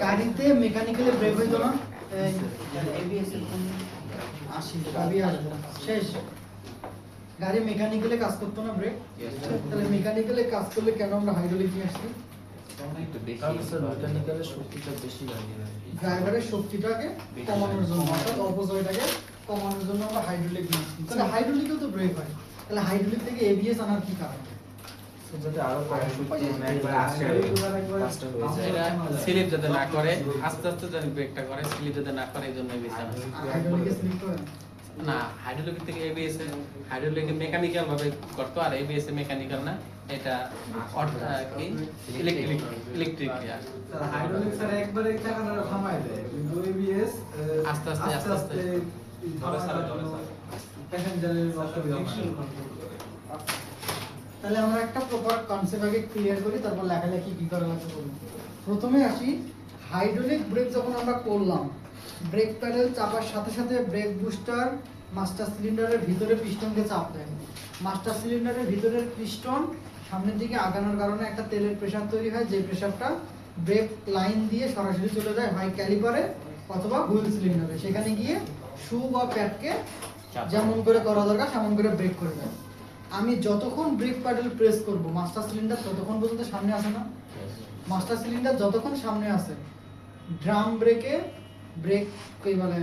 গাড়িতে mechanically break হইতো না, এবিএস এর কোন 80 গাড়ি আসবে শেষ। গাড়ি মেকানিক্যালি কাজ করতো না ব্রেক, তাহলে মেকানিক্যালি কাজ করলে কেন আমরা হাইড্রোলিক নিয়ে আসছি? মেকানিক্যালের শক্তিটা বেশি লাগে, ড্রাইভারের শক্তিটাকে কমানোর জন্য, অর্থাৎ অপচয়টাকে কমানোর জন্য আমরা হাইড্রোলিক নিয়ে আসছি। তাহলে হাইড্রোলিকেও তো ব্রেক হয়, তাহলে হাইড্রোলিক থেকে এবিএস আনার কি কারণ? যাতে আরো কম শক্তি একবার আসে ফাস্ট হয়ে যায়, এটা স্লিপ যাতে না করে, আস্তে আস্তে যাতে ব্রেকটা করে, স্লিপ যাতে না করে, এইজন্য এবিএস আনা। হাইড্রোলিকে স্লিপ করে না, হাইড্রোলিক থেকে এবিএস এ হাইড্রোলিক মেকানিক্যাল ভাবে করতে, আর এবিএস এ মেকানিক্যাল না, এটা কি ইলেকট্রিক ইয়ার। হাইড্রোলিক স্যার একবারে চাকাটা থামায় দেয়, কিন্তু এবিএস আস্তে আস্তে ধরে স্যার প্যাসেঞ্জারের অসুবিধা হয়। তাহলে আমরা একটা প্রপার কনসেপ্ট আগে ক্লিয়ার করি, তারপর লেখালেখি কি করা লাগবে বলুন। প্রথমে আসি, হাইড্রোলিক ব্রেক যখন আমরা করলাম, ব্রেক প্যাডেল চাপার সাথে সাথে ব্রেক বুস্টার মাস্টার সিলিন্ডারের ভিতরে পিস্টনকে চাপ দেয়। মাস্টার সিলিন্ডারের ভিতরের পিস্টন সামনের দিকে আগানোর কারণে একটা তেলের প্রেসার তৈরি হয়, যে প্রেসারটা ব্রেক লাইন দিয়ে সরাসরি চলে যায় হয় ক্যালিপারে অথবা হুইল সিলিন্ডারে, সেখানে গিয়ে শু বা প্যাডকে যেমন করে করা দরকার তেমন করে ব্রেক করে দেয়। আমি যতক্ষণ ব্রেক প্যাডেল প্রেস করব, মাস্টার সিলিন্ডার ততক্ষণ পর্যন্ত সামনে আসে না? মাস্টার সিলিন্ডার যতক্ষণ সামনে আসে, ড্রাম ব্রেকে ব্রেক মানে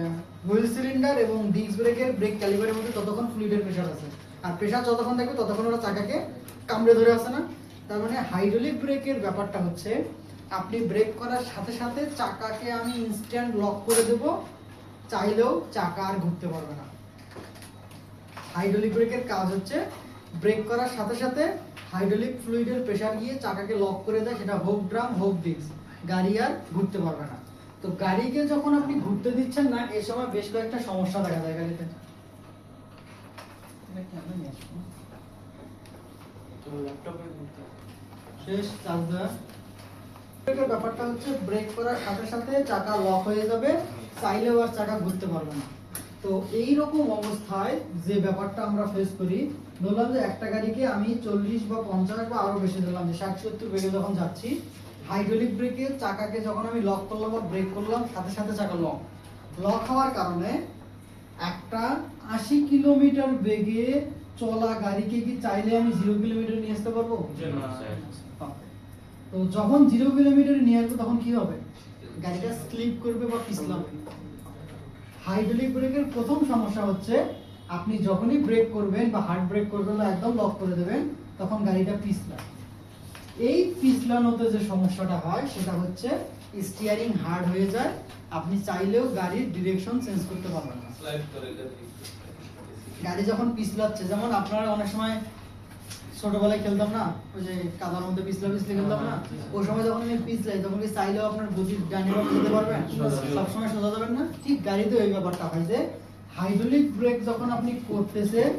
হুইল সিলিন্ডার এবং ডিস্ক ব্রেকের ব্রেক ক্যালিপারের মধ্যে ততক্ষণ ফ্লুইডের প্রেসার আছে, আর প্রেসার যতক্ষণ থাকবে ততক্ষণ ওরা চাকাকে কামড়ে ধরে আসে না? তার মানে হাইড্রোলিক ব্রেকের ব্যাপারটা হচ্ছে, আপনি ব্রেক করার সাথে সাথে চাকাকে আমি ইনস্ট্যান্ট লক করে দেব, চাইলেও চাকা আর ঘুরতে পারবে না। হাইড্রোলিক ব্রেকের কাজ হচ্ছে ব্রেক করার সাথে সাথে হাইড্রোলিক ফ্লুইডের প্রেসার গিয়ে চাকাকে লক করে দেয়, সেটা হোক ড্রাম হোক ডিস্ক, গাড়ি আর ঘুরতে পারবে না। তো গাড়িকে যখন আপনি ঘুরতে দিচ্ছেন না, এই সময় বেশ কয়েকটা সমস্যা দেখা যায় গাড়িতে। শেষ চার্জ দেওয়া। ব্রেকের ব্যাপারটা হচ্ছে, ব্রেক করার সাথে সাথে চাকা লক হয়ে যাবে, চাইলেও আর চাকা ঘুরতে পারবে না। তো এই রকম অবস্থায় যে ব্যাপারটা আমরা ফেস করি, ধরলাম যে একটা গাড়িকে আমি 40 বা 50 বা আরো বেশি ধরলাম যে 60-70 বেগে যখন যাচ্ছি, হাইড্রোলিক ব্রেকের চাকাকে যখন আমি লক করলাম বা ব্রেক করলাম, সাথে সাথে চাকা লক হওয়ার কারণে একটা 80 কিলোমিটার বেগে চলা গাড়িকে কি চাইলে আমি 0 কিলোমিটার নিয়ে আসতে পারবো? তো যখন 0 কিলোমিটার নিয়ে আসবো তখন কি হবে? গাড়িটা স্লিপ করবে বা পিছলাবে। হাইড্রোলিক ব্রেকের প্রথম সমস্যা হচ্ছে, আপনি যখনই ব্রেক করবেন বা হার্ড ব্রেক করবেন বা একদম লক করে দেবেন, তখন গাড়িটা পিছলায়। এই পিছলানোতে যে সমস্যাটা হয় সেটা হচ্ছে স্টিয়ারিং হার্ড হয়ে যায়, আপনি চাইলেও গাড়ির ডিরেকশন চেঞ্জ করতে পারবেন না। গাড়ি যখন পিছলাচ্ছে, যেমন আপনারা অনেক সময় ছোটবেলায় খেলতাম না, ওই যে কাদার মধ্যে পিছলা খেলতাম না, ওই সময় যখন আমি পিছলাই তখন কি চাইলেও আপনার গতি ডানে বামে যেতে পারবেন? সবসময় সোজা যাবেন না। ঠিক গাড়িতে ওই ব্যাপারটা হয় যে হাইড্রোলিক ব্রেক যখন আপনি করতেছেন,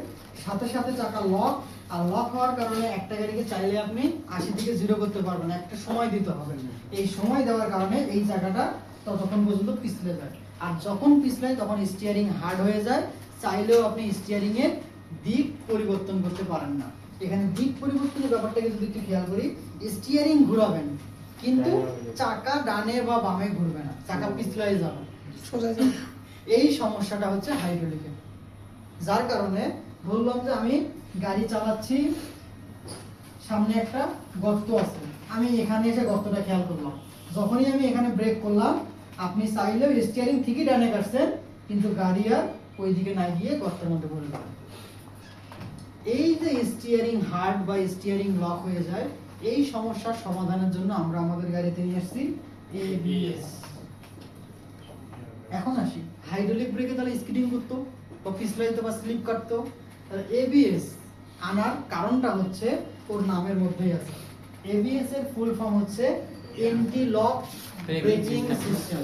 সাথে সাথে চাকা লক, আর লক হওয়ার কারণে একটা গাড়িকে চাইলে আপনি 80 থেকে 0 করতে পারবেন, একটা সময় দিতে হবে। এই সময় দেওয়ার কারণে এই জায়গাটা ততক্ষণ পর্যন্ত পিছলে যায়, আর যখন পিছলায় তখন স্টিয়ারিং হার্ড হয়ে যায়, চাইলেও আপনি স্টিয়ারিং এর দিক পরিবর্তন করতে পারেন না। এখানে দিক পরিবর্তনের ব্যাপারটাকে যদি একটু খেয়াল করি, স্টিয়ারিং ঘোরাবেন কিন্তু চাকা ডানে বা বামে ঘুরবে না, চাকা পিছলাই যাবে, সোজা যাবে। এই সমস্যাটা হচ্ছে হাইড্রোলিকে, যার কারণে বললাম যে আমি গাড়ি চালাচ্ছি, সামনে একটা গর্ত আছে, আমি এখানে এসে গর্তটা খেয়াল করলাম, যখনই আমি এখানে ব্রেক করলাম, আপনি চাইলেও স্টিয়ারিং ঠিকই ডানে কাটছেন, কিন্তু গাড়ি আর ওই দিকে না গিয়ে গর্তের মধ্যে পড়ে যাবে। এই যে স্টিয়ারিং হার্ড বা স্টিয়ারিং লক হয়ে যায়, এই সমস্যার সমাধানের জন্য আমরা আমাদের গাড়িতে নিয়ে আসছি এবিএস। এখন আসি, হাইড্রোলিক ব্রেকে তাহলে স্কিডিং করতো বা পিছলাইতো বা স্লিপ কাটতো, তাহলে এবিএস আনার কারণটা হচ্ছে ওর নামের মধ্যেই আছে। এবিএস এর ফুল ফর্ম হচ্ছে anti lock braking system.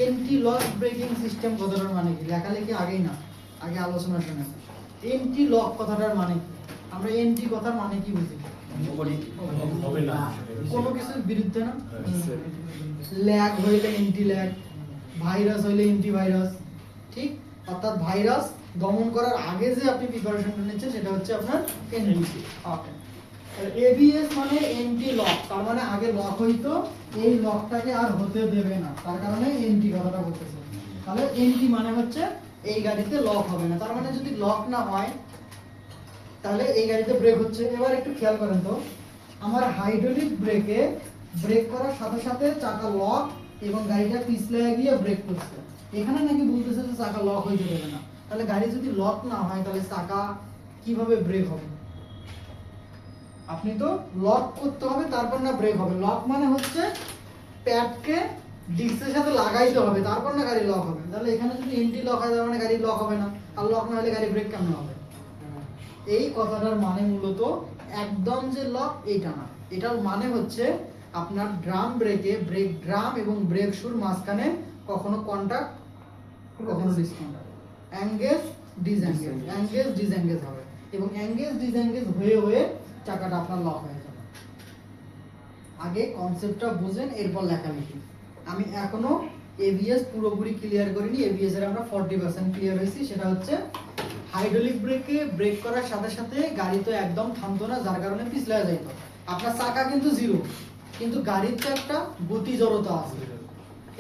Anti lock braking system কথাটার মানে কি? লেখালেখি আগেই না, আগে আলোচনা শুনে। এন্টি লক কথাটার মানে কি? আমরা এন্টি কথার মানে কি বুঝি? কোনো কিছুর বিরুদ্ধে না। ল্যাগ হইলে এন্টি ল্যাগ, ভাইরাস হইলে এন্টি ভাইরাস, ঠিক? অর্থাৎ ভাইরাস দমন করার আগে যে আপনি প্রিপারেশনটা নিচ্ছেন সেটা হচ্ছে আপনার এন্টি। ওকে, এবিএস মানে এন্টি লক, তার মানে আগে লক হইতো, এই লকটাকে আর হতে দেবে না, তার কারণে এন্টি কথাটা বলতেছে। তাহলে এন্টি মানে হচ্ছে এই গাড়িতে লক হবে না, তার মানে যদি লক না হয় তাহলে এই গাড়িতে ব্রেক হচ্ছে। এবার একটু খেয়াল করেন তো, আমার হাইড্রোলিক ব্রেকে ব্রেক করার সাথে সাথে চাকা লক এবং গাড়িটা পিছলে গিয়ে ব্রেক করছে, এখানে নাকি বলতেছে যে চাকা লক হইতে দেবে না। তাহলে গাড়ি যদি লক না হয় তাহলে চাকা কিভাবে ব্রেক হবে? আপনি তো লক করতে হবে তারপর না ব্রেক হবে। লক মানে হচ্ছে প্যাডকে ডিস্কের সাথে লাগাইতে হবে তারপর না গাড়ি লক হবে। তাহলে এখানে যদি এন্টি লক হয় তার মানে গাড়ি লক হবে না, আর লক না হলে গাড়ি ব্রেক কেমন হবে? এই কথাটার মানে মূলত একদম যে লক এইটা না, এটার মানে হচ্ছে আপনার ড্রাম ব্রেকে ব্রেক ড্রাম এবং ব্রেক শুর মাঝখানে কখনো কন্টাক্ট কখনো ডিসকন্টাক্ট, এঙ্গেজ ডিসএঙ্গেজ, এঙ্গেজ ডিসএঙ্গেজ হবে এবং এঙ্গেজ ডিসএঙ্গেজ হয়ে হয়ে চাকাটা আপনার লক হয়ে যাবে। আগে কনসেপ্টটা বুঝেন, এরপর লেখালেখি। আমি এখনো এবিএস পুরোপুরি ক্লিয়ার করিনি, এবিএস এর আমরা 40% ক্লিয়ার হয়েছি। সেটা হচ্ছে হাইড্রোলিক ব্রেকে ব্রেক করার সাথে সাথে গাড়ি তো একদম থামতো না, যার কারণে পিছলে যাইতো। আপনার চাকা কিন্তু জিরো, কিন্তু গাড়ির তো একটা গতি জড়তা আছে,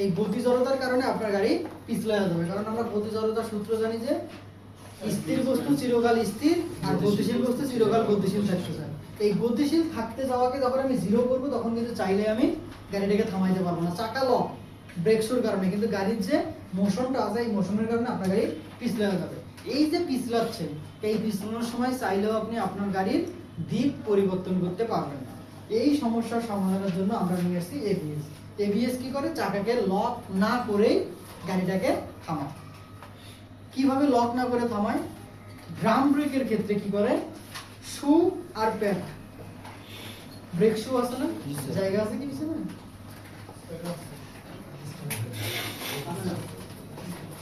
এই গতি জড়তার কারণে আপনার গাড়ি পিছলে যাবে। কারণ আমরা গতি জড়তার সূত্র জানি যে স্থির বস্তু চিরকাল স্থির আর গতিশীল বস্তু চিরকাল গতিশীল থাকতে চায়। এই গতিশীল থাকতে যাওয়াকে যখন আমি জিরো করবো তখন কিন্তু চাইলে আমি গাড়িটাকে থামাইতে পারবো না, চাকা লক ব্রেক শুর কারণে, কিন্তু গাড়ির যে মোশনটা আছে এই মোশনের কারণে আপনার গাড়ি পিছলে যাবে। এই যে পিছলাচ্ছে, এই পিছলানোর সময় চাইলেও আপনি আপনার গাড়ির দিক পরিবর্তন করতে পারবেন না। এই সমস্যার সমাধানের জন্য আমরা নিয়ে আসছি এবিএস। এবিএস কি করে? চাকাকে লক না করেই গাড়িটাকে থামায়। কিভাবে লক না করে থামায়? ড্রাম ব্রেকের ক্ষেত্রে কি করে? শু আর প্যাড, ব্রেক শু আছে না, জায়গা আছে কি পিছনে?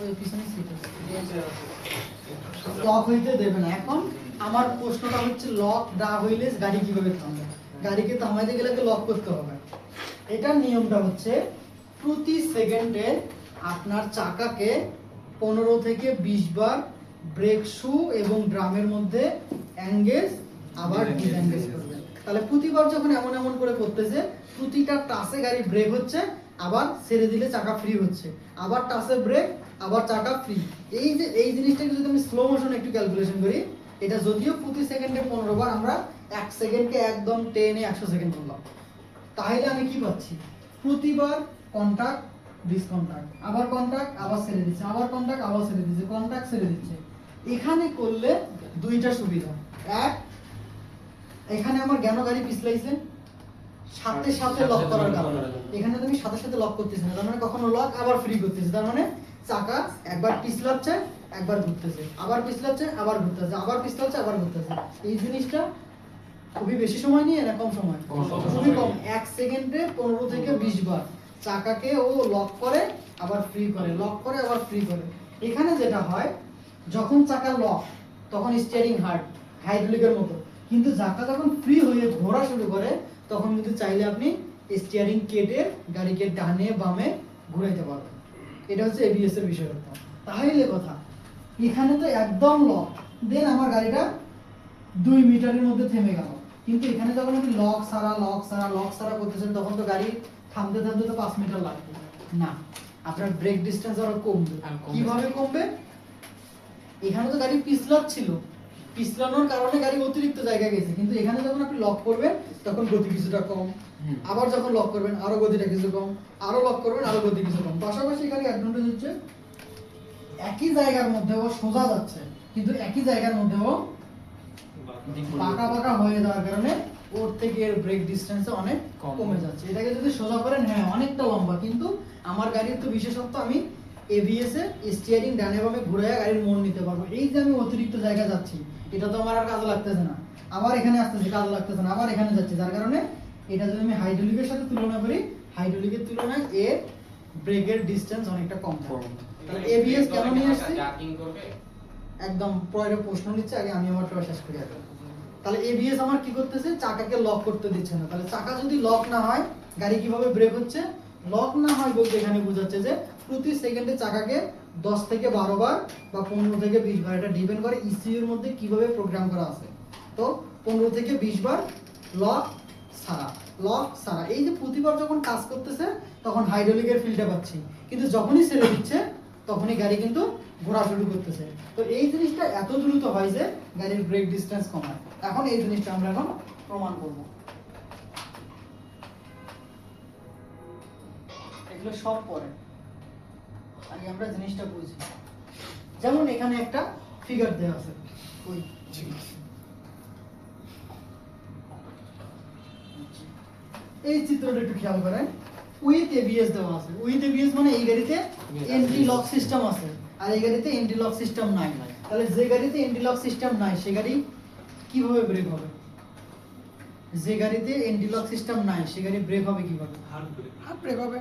ওই পিছনে সিট আছে, লক হইতে দেবে না। এখন আমার প্রশ্নটা হচ্ছে লক না হইলে গাড়ি কিভাবে থামবে? গাড়িকে থামাইতে গেলে তো লক করতে হবে। এটার নিয়মটা হচ্ছে প্রতি সেকেন্ডে আপনার চাকাকে 15 থেকে 20 বার ব্রেক শু এবং ড্রামের মধ্যে এঙ্গেজ আবার ডিসএঙ্গেজ করবে। তাহলে প্রতিবার যখন এমন এমন করে করতেছে, প্রতিটা টাচে গাড়ি ব্রেক হচ্ছে, আবার ছেড়ে দিলে চাকা ফ্রি হচ্ছে, আবার টাচে ব্রেক আবার চাকা ফ্রি। এই যে এই জিনিসটাকে যদি আমি স্লো মোশন একটু ক্যালকুলেশন করি, এটা যদিও প্রতি সেকেন্ডে 15 বার, আমরা 1 সেকেন্ডকে একদম টেনে 100 সেকেন্ড করলাম, তাহলে আমি কি পাচ্ছি? প্রতিবার কন্টাক্ট ডিসকন্টাক্ট, আবার কন্টাক্ট আবার ছেড়ে দিচ্ছে, আবার কন্টাক্ট আবার ছেড়ে দিচ্ছে, কন্টাক্ট ছেড়ে দিচ্ছে। এখানে করলে দুইটা সুবিধা। এক, এখানে আমার জ্ঞান গাড়ি পিছলাইছে সাথে সাথে লক করার কারণে, এখানে তুমি সাথে সাথে লক করতেছ না, তার মানে কখনো লক আবার ফ্রি করতেছে, তার মানে চাকা একবার পিছলাচ্ছে একবার ঘুরতেছে, আবার পিছলাচ্ছে আবার ঘুরতেছে, আবার পিছলাচ্ছে আবার ঘুরতেছে। এই জিনিসটা খুবই বেশি সময় নিয়ে না কম সময়? খুবই কম, 1 সেকেন্ডে 15 থেকে 20 বার চাকাকে ও লক করে আবার ফ্রি করে, লক করে আবার ফ্রি করে। এখানে যেটা হয়, যখন চাকা লক তখন স্টিয়ারিং হার্ড হাইড্রোলিকের মতো, কিন্তু চাকা যখন ফ্রি হয়ে ঘোরা শুরু করে তখন কিন্তু চাইলে আপনি স্টিয়ারিং কেটে গাড়িকে ডানে বামে ঘুরাইতে পারবেন। এটা হচ্ছে এবিএস এর বিষয়টা। তাহলে কথা, এখানে তো একদম লক, দেন আমার গাড়িটা 2 মিটারের মধ্যে থেমে গেল, কিন্তু এখানে যখন আপনি লক সারা করতেছেন তখন তো গাড়ি থামতে থামতে তো 5 মিটার লাগবে না, আপনার ব্রেক ডিসটেন্স আরো কমবে। কিভাবে কমবে? এখানে তো গাড়ি পিছলাচ্ছিল, পিছলানোর কারণে গাড়ি অতিরিক্ত জায়গায় গেছে, কিন্তু এখানে যখন আপনি লক করবেন তখন গতি কিছুটা কম, আবার যখন লক করবেন আরো গতিটা কিছু কম, আরো লক করবেন আরো গতি কিছু কম। পাশাপাশি এখানে অ্যাডভান্টেজ হচ্ছে একই জায়গার মধ্যেও সোজা যাচ্ছে, কিন্তু একই জায়গার মধ্যেও বাঁকা হয়ে যাওয়ার কারণে ওর থেকে এর ব্রেক ডিসটেন্স অনেক কমে যাচ্ছে। এটাকে যদি সোজা করেন, হ্যাঁ অনেকটা লম্বা, কিন্তু আমার গাড়ির তো বিশেষত্ব আমি এবিএস এ স্টিয়ারিং ডানে বামে ঘুরাইয়া গাড়ির মোড় নিতে পারবো। এই যে আমি অতিরিক্ত জায়গা যাচ্ছি, এটা তো আমার আর কাজে লাগতেছে না, আবার এখানে আসতেছে কাজে লাগতেছে না, আবার এখানে যাচ্ছে, যার কারণে এটা যদি আমি হাইড্রোলিকের সাথে তুলনা করি, হাইড্রোলিকের তুলনায় এর ব্রেকের ডিসটেন্স অনেকটা কম। তাহলে এবিএস কেন নিয়ে আসছি? একদম পরে প্রশ্ন নিচ্ছে, আগে আমি আমার শেষ করি আগে। তাহলে এবিএস আমার কি করতেছে? চাকাকে লক করতে দিচ্ছে না। তাহলে চাকা যদি লক না হয় গাড়ি কিভাবে ব্রেক হচ্ছে? লক না হয় বলতে এখানে বোঝাচ্ছে যে প্রতি সেকেন্ডে চাকাকে 10 থেকে 12 বার বা 15 থেকে 20 বার, এটা ডিপেন্ড করে ইসিইউ এর মধ্যে কিভাবে প্রোগ্রাম করা আছে। তো 15 থেকে 20 বার লক ছাড়া এই যে প্রতিবার যখন কাজ করতেছে তখন হাইড্রোলিকের ফিলটা পাচ্ছি, কিন্তু যখনই ছেড়ে দিচ্ছে তখনই গাড়ি কিন্তু ঘোরা শুরু করতেছে। তো এই জিনিসটা এত দ্রুত হয় যে গাড়ির ব্রেক ডিসটেন্স কমায়। এখন এই জিনিসটা আমরা এখন প্রমাণ করব। এগুলো সব পরে আগে আমরা জিনিসটা বুঝি। যেমন এখানে একটা ফিগার দেওয়া আছে, ওই এই চিত্রটা একটু খেয়াল করেন। উইথ এবিএস দেওয়া আছে। উইথ এবিএস মানে এই গাড়িতে এন্ট্রি লক সিস্টেম আছে আর এই গাড়িতে এন্ট্রি লক সিস্টেম নাই। তাহলে যে গাড়িতে এন্ট্রি লক সিস্টেম নাই সে গাড়ি কিভাবে ব্রেক হবে? যে গাড়িতে এন্ট্রি লক সিস্টেম নাই সে গাড়ি ব্রেক হবে কিভাবে? হাত ব্রেক হবে।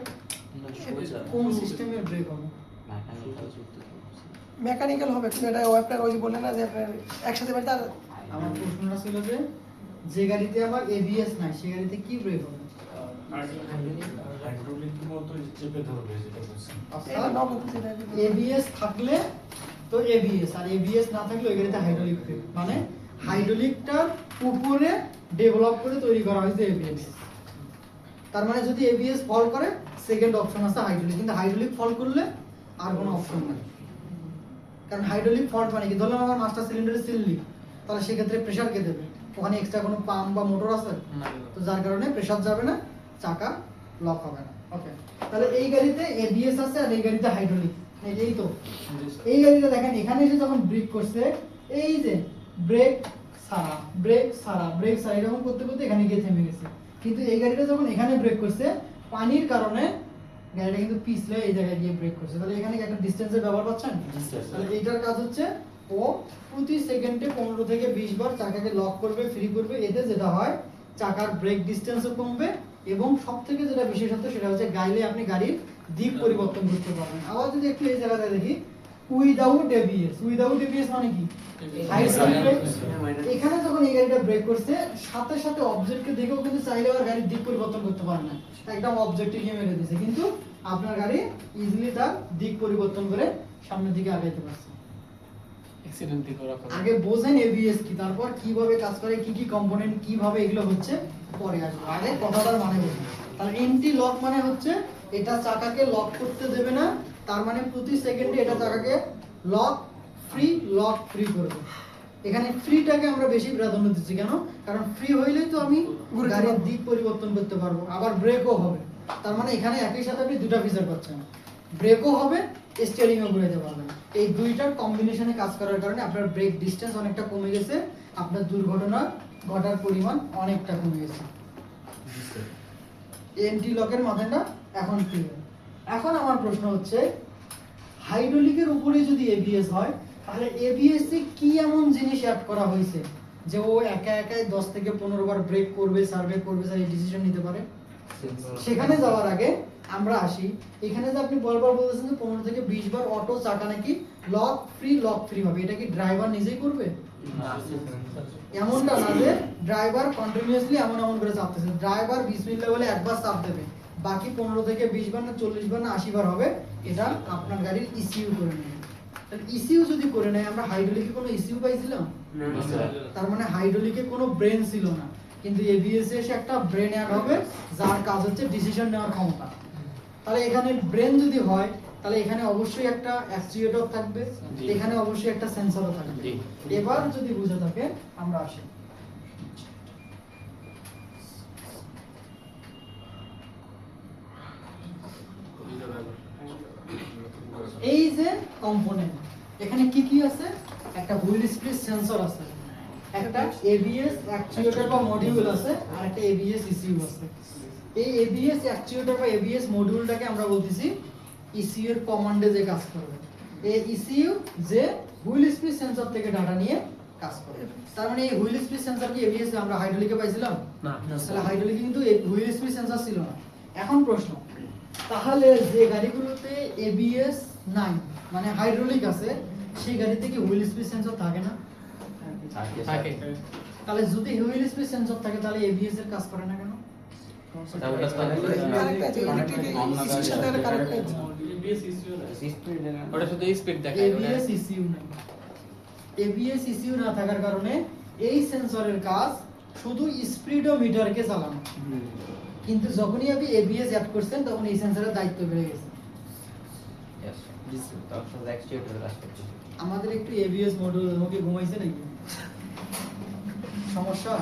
কোন সিস্টেমের ব্রেক হবে? মেকানিক্যাল হবে, কিন্তু এটা আপনার ওই যে বললেন না যে আপনার একসাথে বের তার আমার প্রশ্নটা ছিল যে গাড়িতে আমার এবিএস নাই সে গাড়িতে কি ব্রেক হবে? এবিএস থাকলে তো এবিএস, আর এবিএস না থাকলে ওই গাড়িতে হাইড্রোলিক ব্রেক, মানে হাইড্রোলিকটার উপরে ডেভেলপ করে তৈরি করা হয়েছে এবিএস। তার মানে যদি এবিএস ফল করে সেকেন্ড অপশন আছে হাইড্রোলিক, কিন্তু হাইড্রোলিক ফল করলে আর কোনো অপশন নেই। কারণ হাইড্রোলিক ফল্ট মানে কি, ধরলাম আমার মাস্টার সিলিন্ডারে সিল লিক, তাহলে সেক্ষেত্রে প্রেসার কে দেবে? ওখানে এক্সট্রা কোনো পাম্প বা মোটর আছে? তো যার কারণে প্রেসার যাবে না, চাকা লক হবে না। ওকে, তাহলে এই গাড়িতে এবিএস আছে আর এই গাড়িতে হাইড্রোলিক। এই তো এই গাড়িটা দেখেন এখানে এসে যখন ব্রেক করছে, এই যে ব্রেক ছাড়া এরকম করতে করতে এখানে গিয়ে থেমে গেছে। কিন্তু এই গাড়িটা যখন এখানে ব্রেক করছে পানির কারণে গাড়িটা কিন্তু পিছলে এই জায়গায় গিয়ে ব্রেক করছে। তাহলে এখানে কি একটা ডিসটেন্সের ব্যবহার পাচ্ছেন? তাহলে এইটার কাজ হচ্ছে ও প্রতি সেকেন্ডে 15 থেকে 20 বার চাকাকে লক করবে, ফ্রি করবে। এতে যেটা হয় চাকার ব্রেক ডিসটেন্সও কমবে এবং সবথেকে যেটা বিশেষত্ব সেটা হচ্ছে গাইলে আপনি গাড়ির দিক পরিবর্তন করতে পারবেন। আবার যদি একটু এই জায়গাটা দেখি, উইদাউট এবিএস মানে কি? এখানে যখন এই গাড়িটা ব্রেক করছে সাথে সাথে অবজেক্টকে দেখেও কিন্তু চাইলে আর গাড়ির দিক পরিবর্তন করতে পারে না, একদম অবজেক্টে গিয়ে মেরে দিয়েছে, কিন্তু আপনার গাড়ি ইজিলি তার দিক পরিবর্তন করে সামনের দিকে আগাইতে পারছে। অ্যাক্সিডেন্ট থেকে রক্ষা করে। আগে বোঝেন এবিএস কি, তারপর কিভাবে কাজ করে, কি কি কম্পোনেন্ট কিভাবে এগুলো হচ্ছে পরে আসবে। আগে কথাটার মানে বোঝেন। তাহলে এন্টি লক মানে হচ্ছে এটা চাকাকে লক করতে দেবে না, তার মানে প্রতি সেকেন্ডে এটা চাকাকে লক ফ্রি করবে। এখানে ফ্রিটাকে আমরা বেশি প্রাধান্য দিচ্ছি কেন? কারণ ফ্রি হইলেই তো আমি গাড়ির দিক পরিবর্তন করতে পারবো, আবার ব্রেকও হবে। তার মানে এখানে একই সাথে আপনি দুটো ফিচার পাচ্ছেন, ব্রেকও হবে, স্টিয়ারিংও ঘুরাতে পারবেন। এই দুইটার কম্বিনেশনে কাজ করার কারণে আপনার ব্রেক ডিসটেন্স অনেকটা কমে গেছে, আপনার দুর্ঘটনা ঘটার পরিমাণ অনেকটা কমে গেছে। এন্টি লকের মাথাটা এখন ক্লিয়ার। এখন আমার প্রশ্ন হচ্ছে হাইড্রোলিকের উপরে যদি এবিএস হয় তাহলে এবিএস এ কি এমন জিনিস অ্যাড করা হয়েছে যে ও একা একাই 10 থেকে 15 বার ব্রেক করবে, সার্ভে করবে, স্যার এই ডিসিশন নিতে পারে? সেখানে যাওয়ার আগে আমরা আসি, এখানে যে আপনি বারবার বলতেছেন যে 15 থেকে 20 বার অটো চাকা নাকি লক ফ্রি হবে, এটা কি ড্রাইভার নিজেই করবে? এমনটা না যে ড্রাইভার কন্টিনিউয়াসলি এমন করে চাপতেছে। ড্রাইভার বিসমিল্লাহ বলে একবার চাপ দেবে, বাকি 15 থেকে 20 বার না 40 বার না 80 বার হবে, এটা আপনার গাড়ির ইসিউ করে নেবে। তাহলে ইসিউ যদি করে নেয়, আমরা হাইড্রোলিকে কোনো ইসিউ পাইছিলাম না, তার মানে হাইড্রোলিকে কোনো ব্রেন ছিল না, কিন্তু এবিএস এ এসে একটা ব্রেন অ্যাড হবে যার কাজ হচ্ছে ডিসিশন নেওয়ার ক্ষমতা। তাহলে এখানে ব্রেন যদি হয় তাহলে এখানে অবশ্যই একটা অ্যাকচুয়েটর থাকবে, এখানে অবশ্যই একটা সেন্সরও থাকবে। এবার যদি বুঝে থাকে আমরা আসি, এই যে কম্পোনেন্ট এখানে কি কি আছে, একটা হুইল স্প্লিট সেন্সর আছে, একটা এবিএস অ্যাকচুয়েটর বা মডিউল আছে, আর একটা এবিএস ইসিউ আছে। এই এবিএস অ্যাকচুয়েটর বা এবিএস মডিউলটাকে আমরা বলতেছি ইসিউ এর কমান্ডে যে কাজ করবে। এই ইসিউ যে হুইল স্পিড সেন্সর থেকে ডাটা নিয়ে কাজ করে। তার মানে এই হুইল স্পিড সেন্সর কি এবিএস আমরা হাইড্রোলিকে পাইছিলাম না? তাহলে হাইড্রোলিকে কিন্তু এই হুইল স্পিড সেন্সর ছিল না। এখন প্রশ্ন, তাহলে যে গাড়িগুলোতে এবিএস নাই মানে হাইড্রোলিক আছে সেই গাড়িতে কি হুইল স্পিড সেন্সর থাকে না? থাকে। তাহলে যদি হুইল স্পিড সেন্সর থাকে তাহলে এবিএস এর কাজ করে না কেন? ওটা শুধু স্পিড দেখায়, এবিএস ইসিউ না থাকার কারণে এই সেন্সরের কাজ শুধু স্পিডোমিটারকে চালানো, কিন্তু যখনই আপনি এবিএস অ্যাড করছেন তখন এই সেন্সরের দায়িত্ব বেড়ে গেছে। আমাদের একটু এবিএস মডেল, আমাকে ঘুমাইছে নাকি সমস্যা?